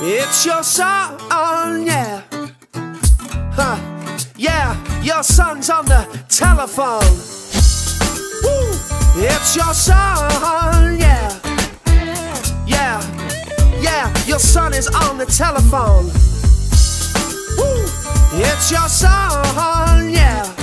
It's your son, yeah. Huh. Yeah, your son's on the telephone. Woo. It's your son, yeah. Yeah, yeah, your son is on the telephone. Woo. It's your son, yeah.